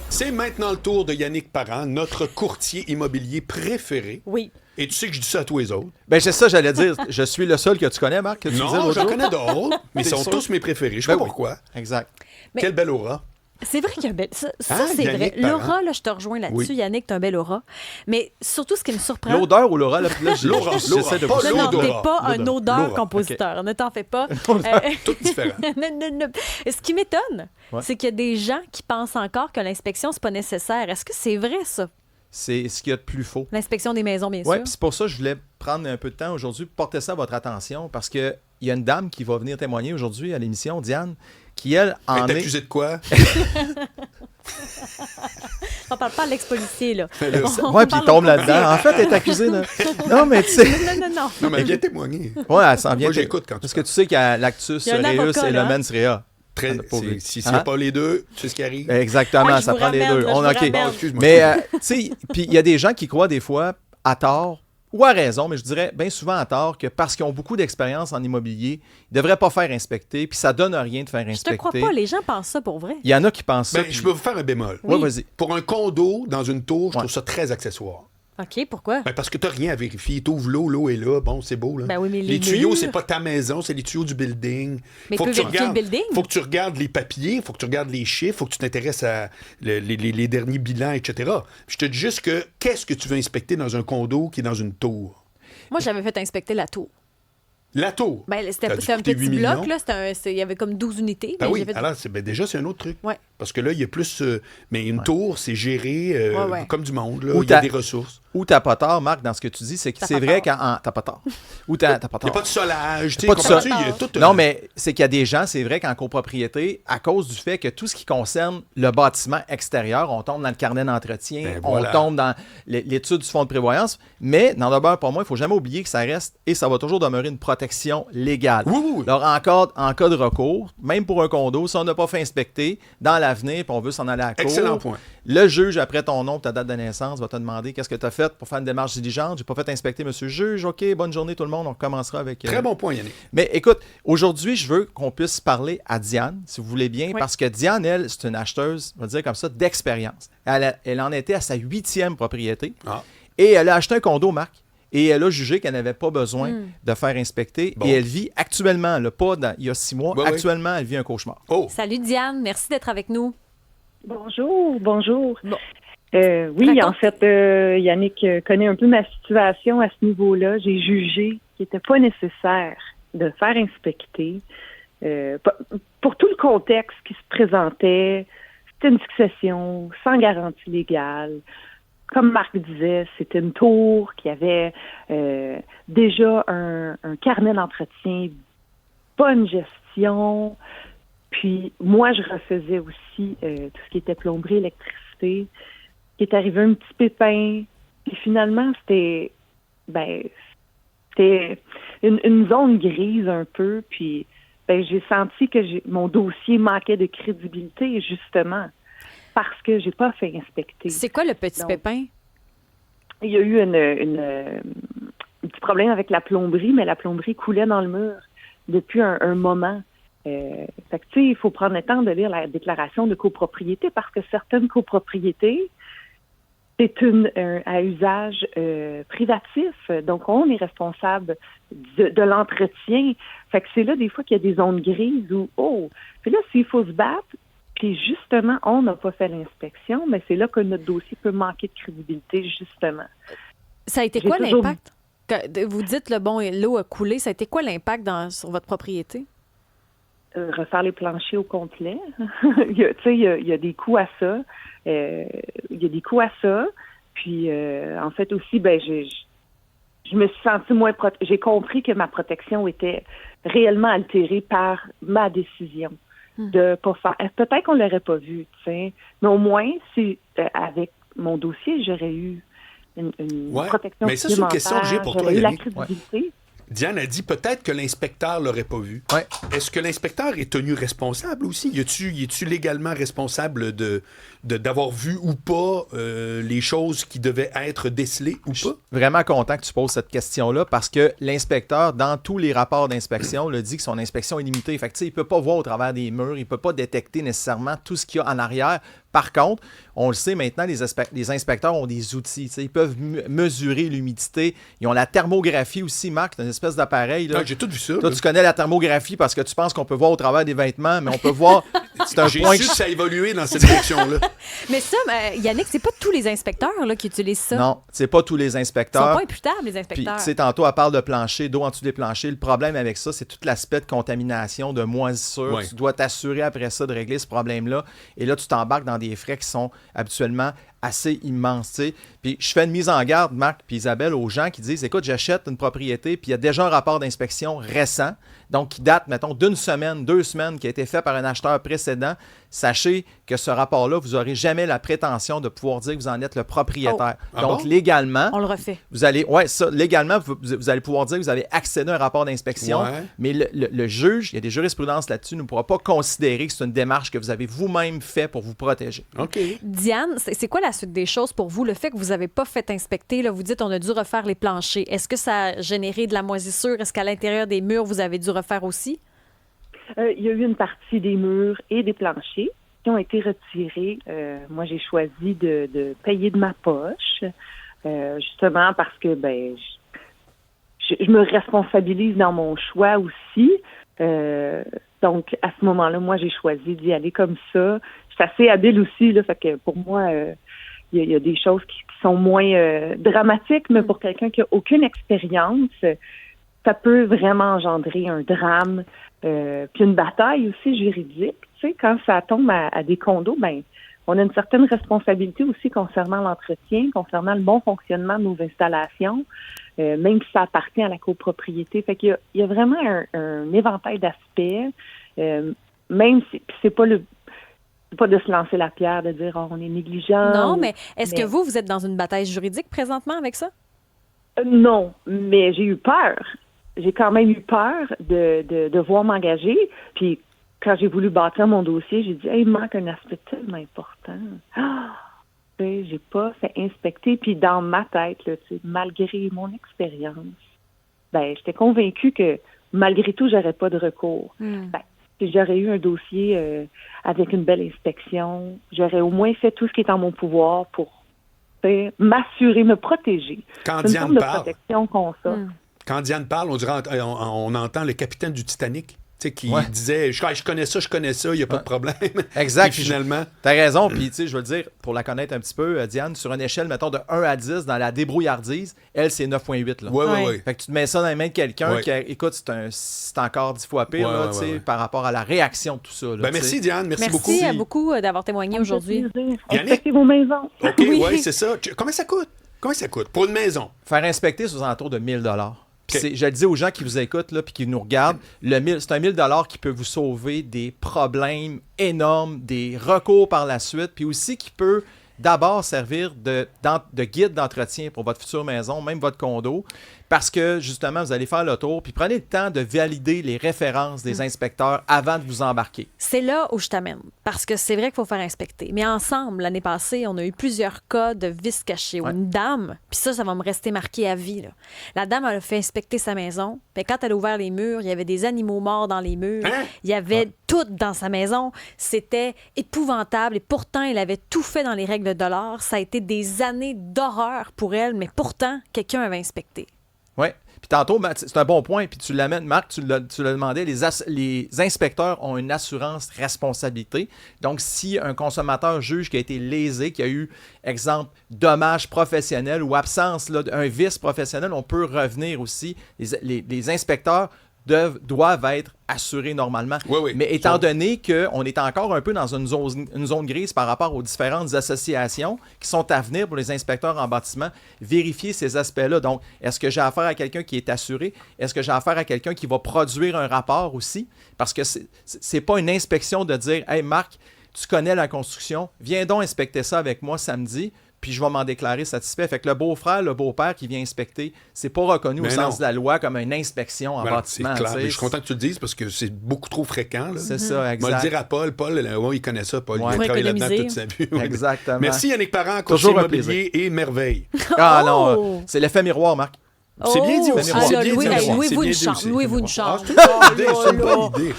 C'est maintenant le tour de Yannick Parent, notre courtier immobilier préféré. Oui. Et tu sais que je dis ça à tous les autres. Ben, c'est ça, j'allais dire. Je suis le seul que tu connais, Marc, que tu disais Non, l'autre j'en jour. connais d'autres, mais ils C'est sont sûr. tous mes préférés. Je sais Ben pas oui. pourquoi. Exact. Mais- Quelle belle aura. C'est vrai qu'il y a un bel... Ça, Hein, c'est vrai. Yannick Parent? L'aura, là, je te rejoins là-dessus. Oui. Yannick, t'as un bel aura. Mais surtout, ce qui me surprend... L'odeur ou l'aura, là, L'aura, j'essaie de pas vous... Non, non, t'es l'odorat. pas un L'odeur. odeur-compositeur. Ne t'en fais pas. Tout différent. Non. Ce qui m'étonne, Ouais. c'est qu'il y a des gens qui pensent encore que l'inspection, c'est pas nécessaire. Est-ce que c'est vrai, ça? C'est ce qu'il y a de plus faux. L'inspection des maisons, bien Oui, sûr. puis c'est pour ça que je voulais prendre un peu de temps aujourd'hui pour porter ça à votre attention, parce qu'il y a une dame qui va venir témoigner aujourd'hui à l'émission, Diane, qui, elle, Elle en est est... accusée de quoi? On parle pas de l'ex-policier, là. On Oui, puis il parle tombe au là-dedans. En fait, elle est accusée de... Non, mais tu sais... Non. Non, mais elle vient témoigner. Ouais, elle s'en vient... Moi, j'écoute quand tu Parce que tu sais qu'il y a l'actus Il y a un Reus avocat, et là, le mens rea. Très, Pour lui. si c'est Hein? pas les deux, tu sais ce qui arrive? Exactement, Ouais, je ça vous prend les ramène, deux. là, je vous OK. ramène. Oh, excuse-moi. Mais, tu sais, puis il y a des gens qui croient des fois, à tort, ou à raison, mais je dirais bien souvent à tort, que parce qu'ils ont beaucoup d'expérience en immobilier, ils ne devraient pas faire inspecter, puis ça donne rien de faire Je te inspecter. crois pas, les gens pensent ça pour vrai. Il y en a qui pensent ça. Ben, je peux vous faire un bémol. Oui, Oui. vas-y. Pour un condo dans une tour, je Ouais. trouve ça très accessoire. OK, pourquoi? Ben, parce que tu n'as rien à vérifier. Tu ouvres l'eau est là. Bon, c'est beau. Là. Ben oui, mais les les tuyaux, murs- c'est pas ta maison, c'est les tuyaux du building. Mais tu peux vérifier le building? Faut que tu regardes les papiers, faut que tu regardes les chiffres, faut que tu t'intéresses à les derniers bilans, etc. Je te dis juste que qu'est-ce que tu veux inspecter dans un condo qui est dans une tour? Moi, j'avais fait inspecter la tour. La tour. Ben, Ça a c'était dû un coûter petit 8 millions. bloc, là. Il y avait comme 12 unités. Ben mais oui, j'ai fait- alors déjà, c'est un autre truc. Ouais. Parce que là, il y a plus... mais une tour, c'est géré Ouais. comme du monde. Là. Ou Il y a t'as- des ressources. Ou t'as pas tort, Marc, dans ce que tu dis, c'est que T'as c'est pas vrai tort. quand... T'as pas tort. Ou t'as pas Il n'y tort. a pas de solage. tu sais, Pas de comprends-tu? sol- Il y a tout, Non, mais c'est qu'il y a des gens, c'est vrai qu'en copropriété, à cause du fait que tout ce qui concerne le bâtiment extérieur, on tombe dans le carnet d'entretien, Ben voilà. on tombe dans l'étude du fonds de prévoyance, mais n'en demeure pas moins, il ne faut jamais oublier que ça reste et ça va toujours demeurer une protection légale. Oui. Alors, en cas de recours, même pour un condo, si on n'a pas fait inspecter, dans l'avenir, puis on veut s'en aller à la cour, Excellent point. le juge, après ton nom, ta date de naissance, va te demander qu'est-ce que tu as fait pour faire une démarche diligente. J'ai pas fait inspecter, monsieur le juge. OK, bonne journée tout le monde. On recommencera avec... Très bon point, Yannick. Mais écoute, aujourd'hui, je veux qu'on puisse parler à Diane, si vous voulez bien, Oui. parce que Diane, elle, c'est une acheteuse, on va dire comme ça, d'expérience. Elle en était à sa 8e propriété Ah. et elle a acheté un condo, Marc, et elle a jugé qu'elle n'avait pas besoin de faire inspecter. Bon. Et elle vit actuellement, là, pas il y a 6 mois, Oui, oui. actuellement, elle vit un cauchemar. Oh, Salut Diane, merci d'être avec nous. Bonjour. Bon. Oui, Raconte. en fait, Yannick connaît un peu ma situation à ce niveau-là. J'ai jugé qu'il n'était pas nécessaire de faire inspecter. Pour tout le contexte qui se présentait, c'était une succession sans garantie légale. Comme Marc disait, c'était une tour qui avait déjà un carnet d'entretien, bonne gestion. Puis moi, je refaisais aussi tout ce qui était plomberie, électricité. Il est arrivé un petit pépin. Puis finalement, c'était une zone grise un peu. Puis j'ai senti que mon dossier manquait de crédibilité, justement, parce que j'ai pas fait inspecter. C'est quoi le petit Donc, pépin? Il y a eu un petit problème avec la plomberie, mais la plomberie coulait dans le mur depuis un moment. Fait que, tu sais, il faut prendre le temps de lire la déclaration de copropriété parce que certaines copropriétés, c'est à usage privatif. Donc, on est responsable de l'entretien. Fait que c'est là, des fois, qu'il y a des zones grises où, puis là, s'il faut se battre, puis justement, on n'a pas fait l'inspection, mais c'est là que notre dossier peut manquer de crédibilité, justement. Ça a été J'ai quoi toujours- l'impact? Vous dites l'eau a coulé. Ça a été quoi l'impact sur votre propriété? Refaire les planchers au complet. il y a des coûts à ça. Puis, en fait, aussi, je me suis sentie moins j'ai compris que ma protection était réellement altérée par ma décision de pas faire. Peut-être qu'on l'aurait pas vu, tu sais, mais au moins, si avec mon dossier, j'aurais eu une Ouais, protection mais ça, c'est une question que j'ai pour toi, j'aurais eu la Yannick. crédibilité. Diane a dit peut-être que l'inspecteur l'aurait pas vu. Ouais. Est-ce que l'inspecteur est tenu responsable aussi? Y est-tu légalement responsable d'avoir vu ou pas les choses qui devaient être décelées ou pas? Vraiment content que tu poses cette question-là parce que l'inspecteur, dans tous les rapports d'inspection, le dit que son inspection est limitée. Fait que, tu sais, il ne peut pas voir au travers des murs, il ne peut pas détecter nécessairement tout ce qu'il y a en arrière Par contre, on le sait maintenant, les inspecteurs ont des outils. Ils peuvent mesurer l'humidité. Ils ont la thermographie aussi, Marc. C'est une espèce d'appareil. Là. J'ai tout vu ça. Toi, tu connais la thermographie parce que tu penses qu'on peut voir au travers des vêtements, mais on peut voir... C'est un J'ai point su que ça a évolué dans cette direction-là. Mais ça, Yannick, c'est pas tous les inspecteurs là, qui utilisent ça. Non, c'est pas tous les Ils sont inspecteurs. pas imputables, les Puis, inspecteurs. tu sais, tantôt, elle parle de plancher, d'eau en dessous des planchers. Le problème avec ça, c'est tout l'aspect de contamination, de moisissure. Ouais. Tu dois t'assurer après ça de régler ce problème-là. Et là, tu t'embarques dans des frais qui sont habituellement assez immenses, tu sais. Puis je fais une mise en garde, Marc puis Isabelle, aux gens qui disent, écoute, j'achète une propriété, puis il y a déjà un rapport d'inspection récent, donc qui date, mettons, d'une semaine, 2 semaines, qui a été fait par un acheteur précédent. Sachez que ce rapport-là, vous n'aurez jamais la prétention de pouvoir dire que vous en êtes le propriétaire. Ah Donc, bon? légalement, On le refait. vous allez, légalement, vous allez pouvoir dire que vous avez accédé à un rapport d'inspection, Ouais. mais le juge, il y a des jurisprudences là-dessus, ne pourra pas considérer que c'est une démarche que vous avez vous-même fait pour vous protéger. OK. Diane, c'est quoi la suite des choses pour vous? Le fait que vous n'avez pas fait inspecter, là, vous dites on a dû refaire les planchers. Est-ce que ça a généré de la moisissure? Est-ce qu'à l'intérieur des murs, vous avez dû refaire aussi? Il y a eu une partie des murs et des planchers qui ont été retirés. Moi, j'ai choisi de payer de ma poche, justement parce que je me responsabilise dans mon choix aussi. Donc, à ce moment-là, moi, j'ai choisi d'y aller comme ça. Je suis assez habile aussi, là, fait que pour moi, il y a des choses qui sont moins dramatiques, mais pour quelqu'un qui n'a aucune expérience, ça peut vraiment engendrer un drame, puis une bataille aussi juridique. Tu sais, quand ça tombe à des condos, on a une certaine responsabilité aussi concernant l'entretien, concernant le bon fonctionnement de nos installations, même si ça appartient à la copropriété. Fait qu'il y a vraiment un éventail d'aspects, même si c'est pas de se lancer la pierre, de dire on est négligent. Non, mais est-ce que vous êtes dans une bataille juridique présentement avec ça? Non, mais j'ai eu peur. J'ai quand même eu peur de devoir m'engager. Puis quand j'ai voulu bâtir mon dossier, j'ai dit, hey, il manque un aspect tellement important. J'ai pas fait inspecter. Puis dans ma tête, là, malgré mon expérience, j'étais convaincue que malgré tout, j'aurais pas de recours. Si j'aurais eu un dossier avec une belle inspection, j'aurais au moins fait tout ce qui est en mon pouvoir pour m'assurer, me protéger. Quand C'est une Diane forme de parle, protection qu'on a. Quand Diane parle, on entend le capitaine du Titanic. Qui Ouais. disait je connais ça, il n'y a pas de problème. Exact. Puis finalement. Tu as raison. Puis, tu sais, je veux le dire, pour la connaître un petit peu, Diane, sur une échelle, mettons, de 1 à 10, dans la débrouillardise, elle, c'est 9,8. Là. Oui. Fait que tu te mets ça dans les mains de quelqu'un Ouais. qui, écoute, c'est encore 10 fois pire, Ouais, là, ouais, tu sais, ouais. par rapport à la réaction de tout ça. Là, tu Merci sais. Diane, merci beaucoup. Merci beaucoup d'avoir témoigné aujourd'hui. Yannick? Inspectez vos maisons. OK, Oui. oui, c'est ça. Combien ça coûte? Combien ça coûte pour une maison? Faire inspecter, c'est aux alentours de 1 000 Puis OK. je le dis aux gens qui vous écoutent là, puis qui nous regardent, c'est un 1 000 qui peut vous sauver des problèmes énormes, des recours par la suite, puis aussi qui peut d'abord servir de guide d'entretien pour votre future maison, même votre condo, parce que justement, vous allez faire le tour, puis prenez le temps de valider les références des inspecteurs avant de vous embarquer. C'est là où je t'amène. Parce que c'est vrai qu'il faut faire inspecter. Mais ensemble, l'année passée, on a eu plusieurs cas de vices cachés. Où une dame, puis ça va me rester marqué à vie. Là. La dame, elle a fait inspecter sa maison. Puis quand elle a ouvert les murs, il y avait des animaux morts dans les murs. Hein? Il y avait tout dans sa maison. C'était épouvantable. Et pourtant, elle avait tout fait dans les règles de l'art. Ça a été des années d'horreur pour elle. Mais pourtant, quelqu'un avait inspecté. Oui. Puis tantôt, c'est un bon point, puis tu l'amènes, Marc, tu l'as demandé, les inspecteurs ont une assurance responsabilité. Donc, si un consommateur juge qu'il a été lésé, qu'il y a eu, exemple, dommage professionnel ou absence d'un vice professionnel, on peut revenir aussi. Les inspecteurs doivent être assurés normalement. Oui. Mais étant donné qu'on est encore un peu dans une zone grise par rapport aux différentes associations qui sont à venir pour les inspecteurs en bâtiment, vérifier ces aspects-là. Donc, est-ce que j'ai affaire à quelqu'un qui est assuré? Est-ce que j'ai affaire à quelqu'un qui va produire un rapport aussi? Parce que c'est pas une inspection de dire « Hey Marc, tu connais la construction, viens donc inspecter ça avec moi samedi. » Puis je vais m'en déclarer satisfait. Fait que le beau-frère, le beau-père qui vient inspecter, c'est pas reconnu au sens de la loi comme une inspection en bâtiment. C'est clair. Mais je suis content que tu le dises parce que c'est beaucoup trop fréquent. Là. C'est ça, Je vais exact. le dire à Paul. Paul, il connaît ça. Paul, Ouais. il a travaillé là-dedans Économiser. toute sa vie. Exactement. Merci Yannick Parent, Toujours courtier un plaisir. immobilier et merveille. Ah Oh! non, c'est l'effet miroir, Marc. C'est bien dit aussi. Ah, C'est là, bien dit aussi. louez-vous C'est une bien dit chambre. aussi. Louez-vous une Ah, chambre. c'est une bonne idée. C'est une bonne idée.